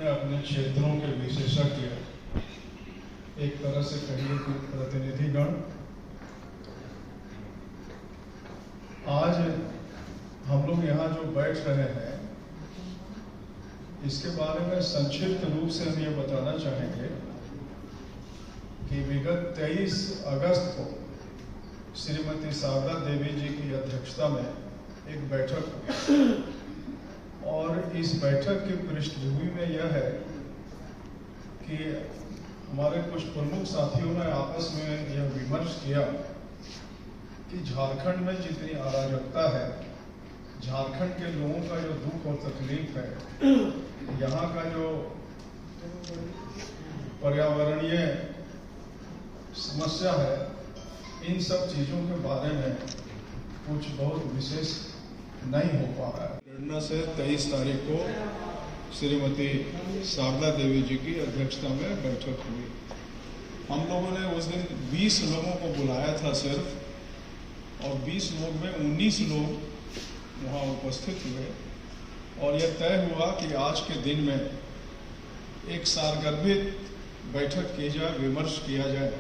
अपने अपने क्षेत्रों के विशेषज्ञ, एक तरह से कहिए कि प्रतिनिधिगण, आज हम लोग यहाँ जो बैठ रहे हैं इसके बारे में संक्षिप्त रूप से हम ये बताना चाहेंगे कि विगत 23 अगस्त को श्रीमती शारदा देवी जी की अध्यक्षता में एक बैठक हुई और इस बैठक की पृष्ठभूमि में यह है कि हमारे कुछ प्रमुख साथियों ने आपस में यह विमर्श किया कि झारखंड में जितनी अराजकता है, झारखंड के लोगों का जो दुख और तकलीफ है, यहाँ का जो पर्यावरणीय समस्या है, इन सब चीज़ों के बारे में कुछ बहुत विशेष नहीं हो पा रहा है। प्रेरणा से 23 तारीख को श्रीमती शारदा देवी जी की अध्यक्षता में बैठक हुई। हम लोगों ने उस दिन 20 लोगों को बुलाया था सिर्फ, और 20 लोग में 19 लोग वहाँ उपस्थित हुए और यह तय हुआ कि आज के दिन में एक सारगर्भित बैठक की जाए, विमर्श किया जाए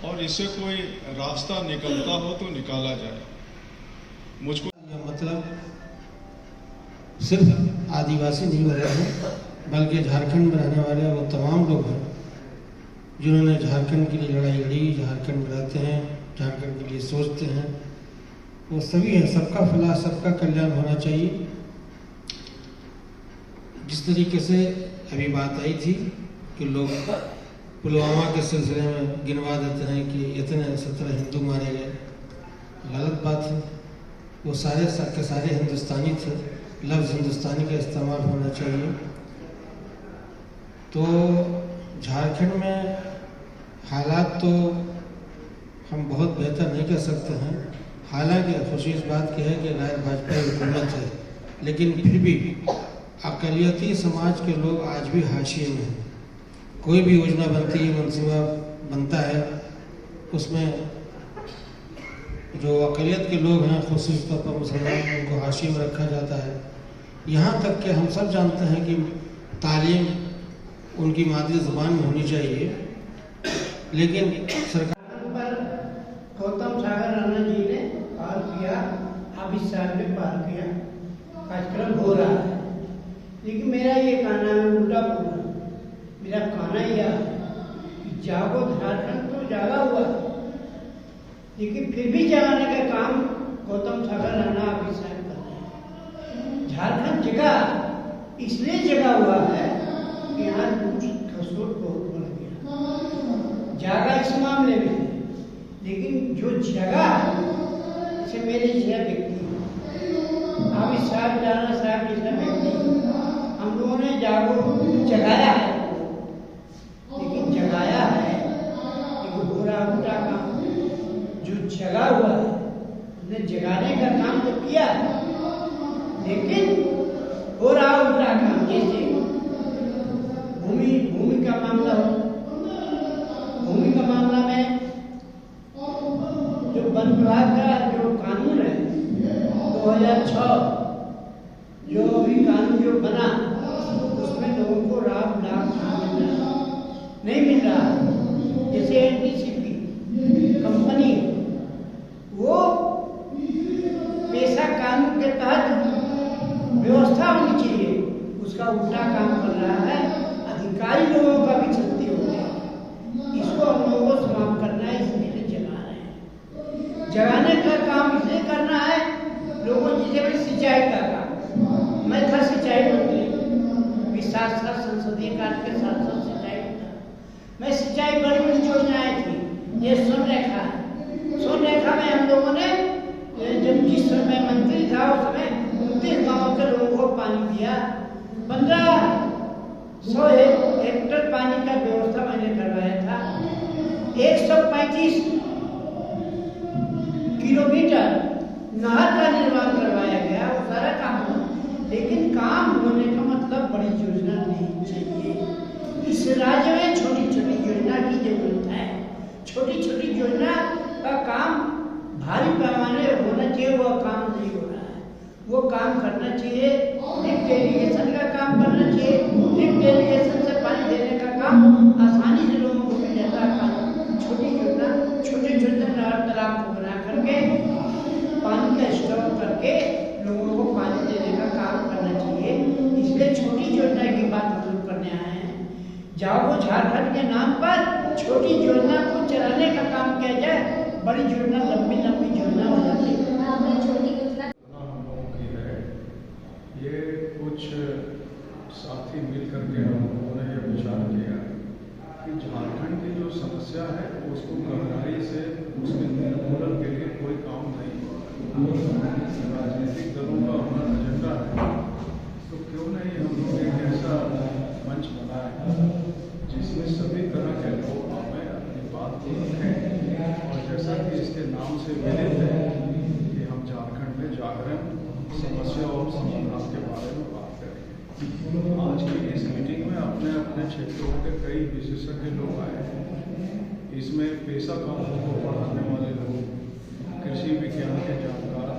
और इससे कोई रास्ता निकलता हो तो निकाला जाए। मुझको मतलब सिर्फ आदिवासी नहीं हो रहे हैं, बल्कि झारखंड में रहने वाले वो तमाम लोग हैं जिन्होंने झारखंड के लिए लड़ाई लड़ी, झारखंड में रहते हैं, झारखंड के लिए सोचते हैं, वो सभी हैं। सबका फलाह, सबका कल्याण होना चाहिए। जिस तरीके से अभी बात आई थी कि लोग पुलवामा के सिलसिले में गिनवा देते हैं कि इतने 17 हिंदू मारे गए, गलत बात है। वो सारे के सारे हिंदुस्तानी थे, लफ्ज़ हिंदुस्तानी का इस्तेमाल होना चाहिए। तो झारखंड में हालात तो हम बहुत बेहतर नहीं कर सकते हैं। हालांकि खुशी इस बात की है कि गैर भाजपा हुकूमत है, लेकिन फिर भी अक़लियती समाज के लोग आज भी हाशिए में हैं। कोई भी योजना बनती है, मनसूबा बनता है, उसमें जो अक़लियत के लोग हैं, ख़ुसूस तौर पर मुसलमान, उनको हाशिए में रखा जाता है। यहाँ तक कि हम सब जानते हैं कि तालीम उनकी मादरी ज़ुबान में होनी चाहिए, लेकिन सरकार पर गौतम सागर राणा जी ने पार किया, अब इस साल में पार किया, कार्यक्रम हो रहा है। लेकिन मेरा ये कहना है उल्टा पुल्टा। मेरा कहना यह कि जागो झारखंड तो जागा हुआ, लेकिन फिर भी जगाने का काम गौतम सागर राणा अभी साहब कर रहे हैं। झारखंड जगह इसलिए जगा हुआ है कि यहाँ खसोट बहुत बढ़ गया, जागा इस मामले में। लेकिन जो जगह जैसे मेरे जैसा व्यक्ति, अभी साहब राणा साहब जैसा व्यक्ति, हम लोगों ने जागो जगाया है, लेकिन जगाया है एक बुरा उल्टा काम। जो जगा हुआ है उसने जगाने का काम तो किया, लेकिन हो रहा उल्टा काम। जैसे भूमि का मामला हो, भूमि का मामला में जो वन विभाग का जो कानून है 2006, जो भी कानून जो बना, उसमें लोगों को लाभ नहीं मिल रहा। जैसे एनटीसीपी कंपनी, वो पेशा कानून के तहत व्यवस्था होनी चाहिए, उसका उल्टा काम कर रहा है। अधिकारी लोगों का भी क्षति हो गया। इसको हम लोगों को समाप्त करना है, इसलिए जगा रहे हैं। जगाने का काम इसलिए करना है लोगों, जैसे सिंचाई का काम। मैं था सिंचाई मंत्री, 7 संसदीय कार्य के 7 सिंचाई था। मैं सिंचाई बड़ी बड़ी योजनाएं थी। ये सोन रेखा है, सोन रेखा में हम लोगों ने जब जिस समय मंत्री था उस समय 29 गाँव के लोगों को पानी दिया। 1500 हेक्टेयर पानी का व्यवस्था मैंने करवाया था। 135 किलोमीटर नहर का निर्माण करवाया गया, वो सारा काम हुआ। लेकिन काम होने का मतलब बड़ी योजना नहीं चाहिए। इस राज्य में छोटी छोटी योजना की जरूरत है। छोटी छोटी योजना का काम भारी पैमाने होना चाहिए, वो काम नहीं हो रहा है। वो काम करना चाहिए, लिफ्ट इरिगेशन का काम करना चाहिए। लिफ्ट के पानी का स्टोर करके लोगों को पानी देने का काम करना चाहिए। इसलिए छोटी योजना की बात हम लोग करने आए हैं। जागो झारखंड के नाम पर छोटी योजना को चलाने का काम किया जाए, बड़ी योजना लंबी लंबी योजना हो जाती है। हम लोगों की है, ये कुछ साथी मिल करके हम लोगों ने यह विचार किया कि झारखंड की जो समस्या है उसको गहराई से उसके निर्मूलन के लिए कोई काम नहीं हो रहा है। राजनीतिक दलों का अपना एजेंडा है, तो क्यों नहीं हम लोग एक ऐसा मंच बनाए जिसमें सभी तरह के लोग हमें अपनी बात को रखें। और जैसा कि इसके नाम से विदित है कि हम झारखंड में जागरण, समस्या और समाधान के बारे में बात करेंगे। आज की इस मीटिंग में अपने अपने क्षेत्रों के कई विशेषज्ञ लोग आए हैं। इसमें पेशा कामों को बढ़ाने वाले लोग, कृषि विज्ञान के जानकार,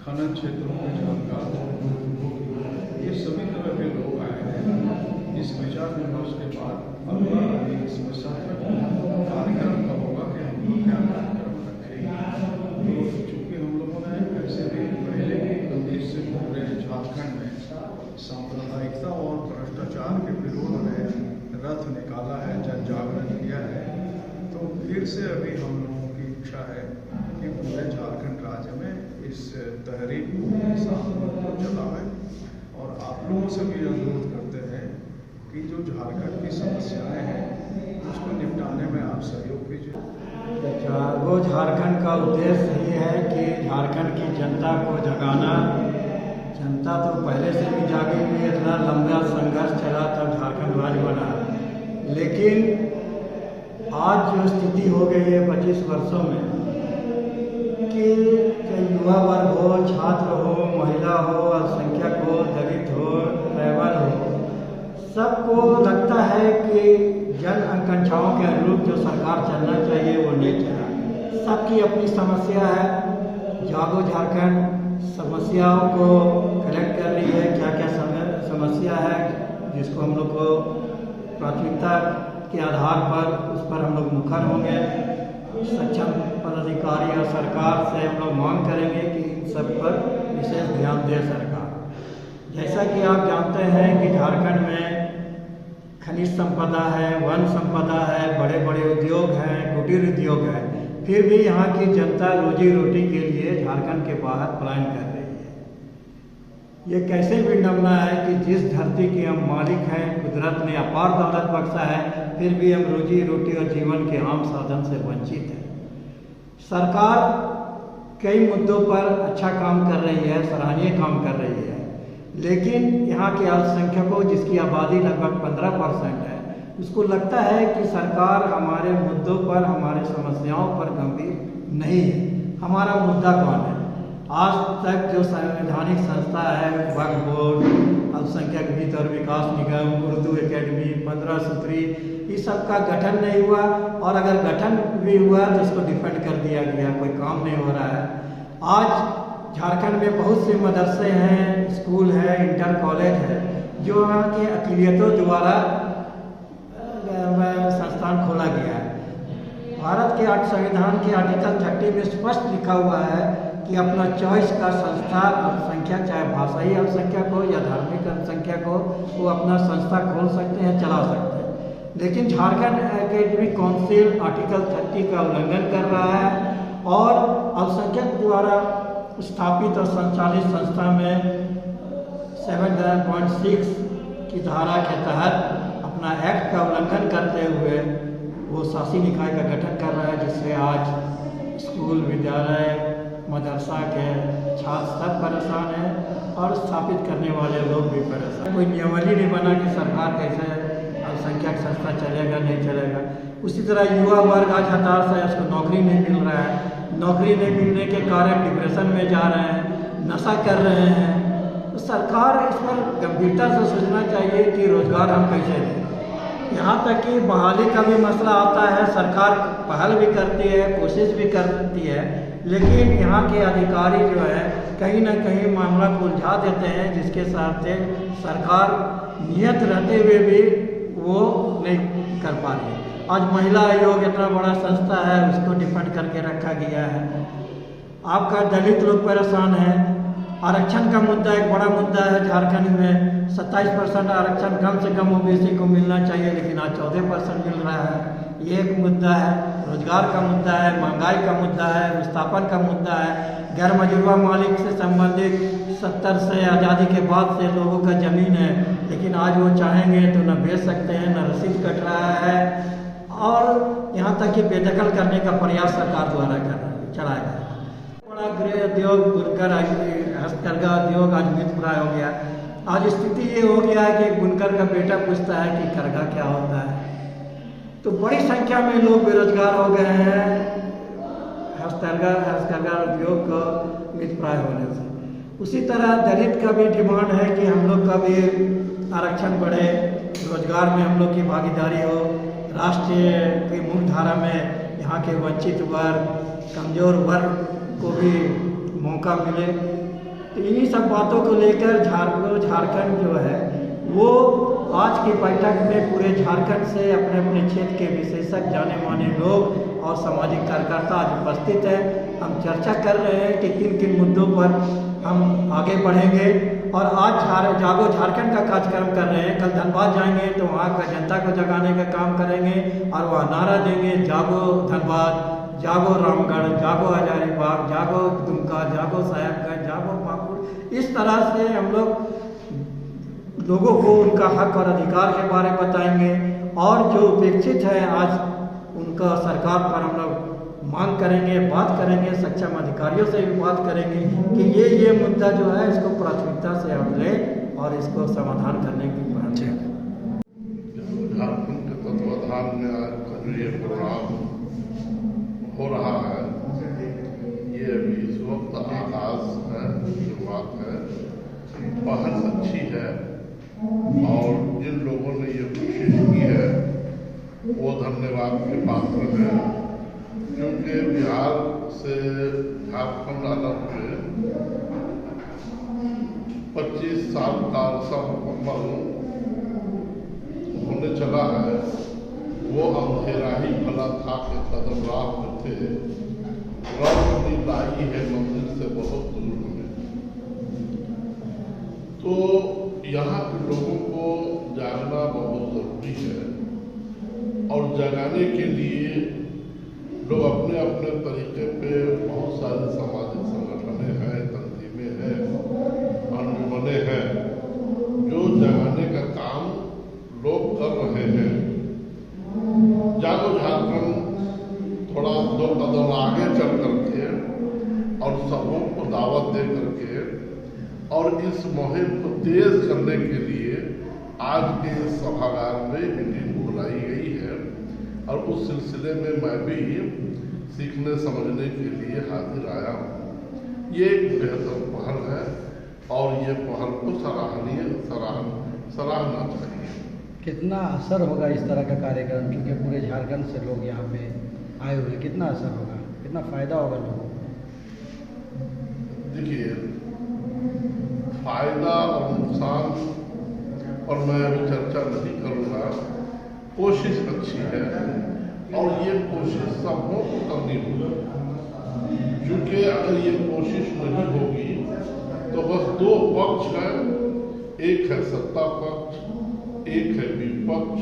खनन क्षेत्रों के जानकार, ये सभी तरह के लोग आए हैं। इस विचार विमर्श के बाद अगला इसमें कार्यक्रम का होगा कि हम लोग क्या कार्यक्रम रखेंगे। तो चूँकि हम लोगों ने ऐसे भी पहले भी इससे पूरे झारखंड में सांप्रदायिकता और भ्रष्टाचार के विरोध में रथ निकाला है, जन जागरण किया है, तो फिर से अभी हम लोगों की इच्छा है कि पूरे झारखंड राज्य में इस तहरीक को चलाएं। और आप लोगों से भी अनुरोध करते हैं कि जो झारखंड की समस्याएं हैं उसको निपटाने में आप सहयोग कीजिए। जागो झारखंड का उद्देश्य ये है कि झारखंड की जनता को जगाना। जनता तो पहले से भी जागी हुई, इतना लंबा संघर्ष चला तब झारखंड राज्य बना, लेकिन आज जो स्थिति हो गई है 25 वर्षों में कि युवा वर्ग हो, छात्र हो, महिला हो, अल्पसंख्यक हो, दलित हो, ट्राइबल हो, सबको लगता है कि जन आकांक्षाओं के अनुरूप जो सरकार चलना चाहिए वो नहीं चला। सबकी अपनी समस्या है। जागो झारखंड समस्याओं को कलेक्ट कर रही है, क्या क्या समस्या है जिसको हम लोग को प्राथमिकता के आधार पर उस पर हम लोग मुखर होंगे। सक्षम पदाधिकारी और सरकार से हम लोग मांग करेंगे कि इन सब पर विशेष ध्यान दे सरकार। जैसा कि आप जानते हैं कि झारखंड में खनिज संपदा है, वन संपदा है, बड़े बड़े उद्योग हैं, कुटीर उद्योग है, फिर भी यहाँ की जनता रोजी रोटी के लिए झारखंड के बाहर पलायन कर रही है। ये कैसे विडंबना है कि जिस धरती के हम मालिक हैं, कुदरत ने अपार दौलत बख्शा है, फिर भी हम रोजी रोटी और जीवन के आम साधन से वंचित हैं। सरकार कई मुद्दों पर अच्छा काम कर रही है, सराहनीय काम कर रही है, लेकिन यहाँ के अल्पसंख्यकों जिसकी आबादी लगभग 15% है, उसको लगता है कि सरकार हमारे मुद्दों पर, हमारे समस्याओं पर गंभीर नहीं है। हमारा मुद्दा कौन है? आज तक जो संवैधानिक संस्था है, वक्फ बोर्ड, अल्पसंख्यक वित्त और विकास निगम, उर्दू एकेडमी, 15 सूत्री, इस सब का गठन नहीं हुआ, और अगर गठन भी हुआ तो उसको डिफेंड कर दिया गया, कोई काम नहीं हो रहा है। आज झारखंड में बहुत से मदरसे हैं, स्कूल है, इंटर कॉलेज है, जो वहाँ के अक़लियतों द्वारा संस्थान खोला गया है। भारत के संविधान के आर्टिकल 30 में स्पष्ट लिखा हुआ है कि अपना चॉइस का संस्था अल्पसंख्यक, चाहे भाषाई अल्पसंख्यक हो या धार्मिक अल्पसंख्यक हो, वो अपना संस्था खोल सकते हैं, चला सकते हैं। लेकिन झारखंड एकेडमिक काउंसिल आर्टिकल 30 का उल्लंघन कर रहा है और अल्पसंख्यक द्वारा स्थापित और संचालित संस्था में 7.6 की धारा के तहत अपना एक्ट का उल्लंघन करते हुए वो शासी निकाय का गठन कर रहा है, जिससे आज स्कूल, विद्यालय, मदरसा के छात्र सब परेशान हैं और स्थापित करने वाले लोग भी परेशान। कोई नियमावली नहीं बना कि सरकार कैसे अल्पसंख्यक संस्था चलेगा, नहीं चलेगा। उसी तरह युवा वर्ग आज हताश है, उसको नौकरी नहीं मिल रहा है, नौकरी नहीं मिलने के कारण डिप्रेशन में जा रहे हैं, नशा कर रहे हैं। तो सरकार इस पर गंभीरता से सोचना चाहिए कि रोजगार हम कैसे दें। यहाँ तक कि बहाली का भी मसला आता है, सरकार पहल भी करती है, कोशिश भी करती है, लेकिन यहाँ के अधिकारी जो है कहीं ना कहीं मामला को उलझा देते हैं, जिसके साथ सरकार नियत रहते हुए भी वो नहीं कर पा रही है। आज महिला आयोग इतना बड़ा संस्था है, उसको डिफेंड करके रखा गया है। आपका दलित लोग परेशान है। आरक्षण का मुद्दा एक बड़ा मुद्दा है झारखंड में। 27% आरक्षण कम से कम ओबीसी को मिलना चाहिए, लेकिन आज 14% मिल रहा है। ये एक मुद्दा है। रोजगार का मुद्दा है, महंगाई का मुद्दा है, विस्थापन का मुद्दा है। गैर मजूरवा मालिक से संबंधित 70 से आज़ादी के बाद से लोगों का ज़मीन है, लेकिन आज वो चाहेंगे तो न बेच सकते हैं, न रसीद कट रहा है, और यहाँ तक कि बेदखल करने का प्रयास सरकार द्वारा चलाया गया। बड़ा गृह उद्योग, बुनकर, हस्तकरघा उद्योग आज मृतप्राय हो गया। आज स्थिति ये हो गया है कि बुनकर का बेटा पूछता है कि करघा क्या होता है। तो बड़ी संख्या में लोग बेरोजगार हो गए हैं हस्तकरघा उद्योग को मृतप्राय होने से। उसी तरह दलित का भी डिमांड है कि हम लोग का भी आरक्षण बढ़े, रोजगार में हम लोग की भागीदारी हो, राष्ट्रीय की मुख्य धारा में यहाँ के वंचित वर्ग, कमजोर वर्ग को भी मौका मिले। तो इन्हीं सब बातों को लेकर झारखंड जो है वो आज की बैठक में पूरे झारखंड से अपने अपने क्षेत्र के विशेषज्ञ, जाने माने लोग और सामाजिक कार्यकर्ता आज उपस्थित हैं। हम चर्चा कर रहे हैं कि किन किन मुद्दों पर हम आगे बढ़ेंगे। और आज जागो झारखंड का कार्यक्रम कर रहे हैं। कल धनबाद जाएंगे तो वहाँ का जनता को जगाने का काम करेंगे और वहाँ नारा देंगे, जागो धनबाद, जागो रामगढ़, जागो हजारीबाग, जागो दुमका, जागो साहेबगंज, जागो पाकुड़। इस तरह से हम लोगों को उनका हक और अधिकार के बारे में बताएंगे, और जो उपेक्षित है आज उनका सरकार पर हम लोग मांग करेंगे, बात करेंगे, सक्षम अधिकारियों से भी बात करेंगे कि ये मुद्दा जो है इसको प्राथमिकता से हम लें और इसको समाधान करने की बात है। झारखंड के तत्वाधान में आज का जो ये प्रोग्राम हो रहा है, ये अभी इस वक्त आगाज है, शुरुआत है। पहल अच्छी है और जिन लोगों ने ये कोशिश की है वो धन्यवाद के पात्र हैं, क्योंकि बिहार से झारखंड अलग हुए 25 साल का अरसा मुकम्मल होने चला है। वो अंधेरा ही भला था कि कदम राह में थे, रोशनी लाई है मंदिर से बहुत दूर में। तो यहाँ के लोगों को जागना बहुत जरूरी है, और जगाने के लिए लोग अपने अपने तरीके पे बहुत सारे सामाजिक संगठनें हैं, तंजीमें हैं, अंजुमनें हैं, जो जगाने का काम लोग कर रहे हैं। जागो झारखंड थोड़ा 2 कदम आगे चल करके और सबों को दावत दे करके और इस मुहिम को तेज करने के लिए आज के सभागार में मीटिंग बुलाई गई है, और उस सिलसिले में मैं भी सीखने समझने के लिए हाजिर आया हूँ। ये एक बेहतर पहल है और ये पहल को सराहना चाहिए। कितना असर होगा इस तरह का कार्यक्रम, क्योंकि पूरे झारखंड से लोग यहाँ पे आए हुए, कितना असर होगा, कितना फायदा होगा लोगों को? देखिए, फायदा और नुकसान पर मैं अभी चर्चा नहीं करूँगा। कोशिश अच्छी है और ये कोशिश सबों को करनी होगी, क्योंकि अगर ये कोशिश नहीं होगी तो बस 2 पक्ष हैं, एक है सत्ता पक्ष, एक है विपक्ष।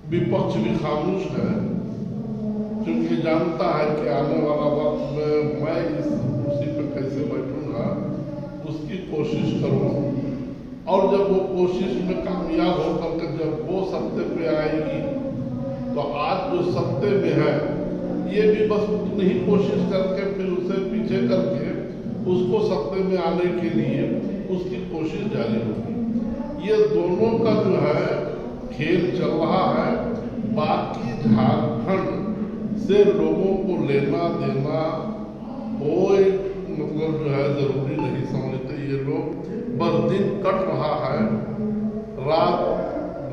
विपक्ष भी खामोश है, क्योंकि जानता है कि आने वाला वक्त में मैं इस कुर्सी पे कैसे बैठूंगा, उसकी कोशिश करूँ, और जब वो कोशिश में कामयाब होकर के जब वो सत्ते पे आएगी तो आज जो सत्ते में है ये भी बस उतनी ही कोशिश करके फिर उसे पीछे करके उसको सत्ते में आने के लिए उसकी कोशिश जारी होगी। ये दोनों का जो है खेल चल रहा है। बाकी झारखंड से लोगों को लेना देना कोई मतलब जो है जरूरी नहीं समझते ये लोग। बस दिन कट रहा है, रात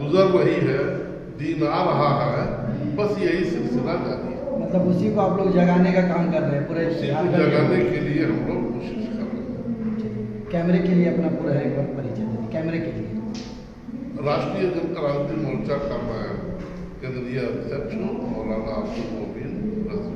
गुजर रही है, दिन आ रहा है, बस यही सिलसिला जारी है। मतलब उसी को आप लोग जगाने का काम कर रहे हैं पूरे उसी को जगाने के लिए हम लोग कोशिश कर रहे हैं। कैमरे के लिए अपना पूरा एक बार परिचय दें, कैमरे के लिए। राष्ट्रीय जनक्रांति मोर्चा का मैं केंद्रीय अध्यक्ष हूँ, मौलाना अब्दुल मोबिन रज़ी।